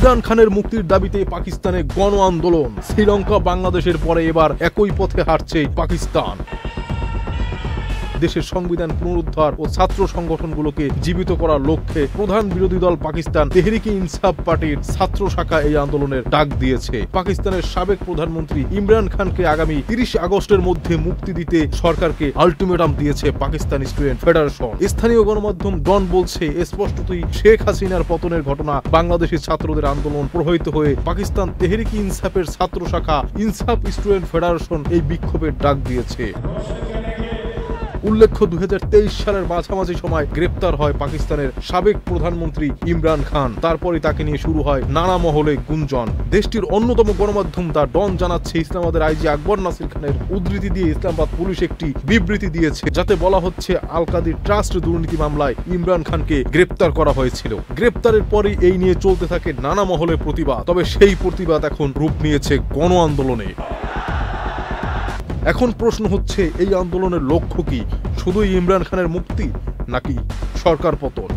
ইমরান খানের মুক্তির দাবিতে পাকিস্তানে গণ আন্দোলন। শ্রীলঙ্কা বাংলাদেশের পরে এবার একই পথে হাঁটছে পাকিস্তান। দেশের সংবিধান পুনরুদ্ধার ও ছাত্র সংগঠনগুলোকে জীবিত করার লক্ষ্যে প্রধান বিরোধী দল পাকিস্তান তেহরিকে ইনসাফ পার্টির ছাত্র শাখা এই আন্দোলনের ডাক দিয়েছে। পাকিস্তানের সাবেক প্রধানমন্ত্রী ইমরান খানকে আগামী 30 আগস্টের মধ্যে মুক্তি দিতে সরকারকে আলটিমেটাম দিয়েছে পাকিস্তান স্টুডেন্ট ফেডারেশন। স্থানীয় গণমাধ্যম ডন বলছে, স্পষ্টতই শেখ হাসিনার পতনের ঘটনা বাংলাদেশের ছাত্রদের আন্দোলন প্রভাবিত হয়ে পাকিস্তান তেহরিকে ইনসাফের ছাত্র শাখা ইনসাফ স্টুডেন্ট ফেডারেশন এই বিক্ষোভের ডাক দিয়েছে। উল্লেখ্য, 2023 সালের মাঝামাঝি সময় গ্রেপ্তার হয় পাকিস্তানের সাবেক প্রধানমন্ত্রী ইমরান খান। তারপরই তাকে নিয়ে শুরু হয় নানা মহলে গুঞ্জন। দেশটির অন্যতম গণমাধ্যম দ্য ডন জানাচ্ছে, ইসলামাবাদের আইজি আকবর নাসির খানের উদ্ধৃতি দিয়ে ইসলামাবাদ পুলিশ একটি বিবৃতি দিয়েছে, যাতে বলা হচ্ছে আল কাদির ট্রাস্ট দুর্নীতি মামলায় ইমরান খানকে গ্রেপ্তার করা হয়েছিল। গ্রেপ্তারের পরই এই নিয়ে চলতে থাকে নানা মহলে প্রতিবাদ। তবে সেই প্রতিবাদ এখন রূপ নিয়েছে গণ আন্দোলনে। এখন প্রশ্ন হচ্ছে, এই আন্দোলনের লক্ষ্য কি? শুধুই ইমরান খানের মুক্তি নাকি সরকার পতন?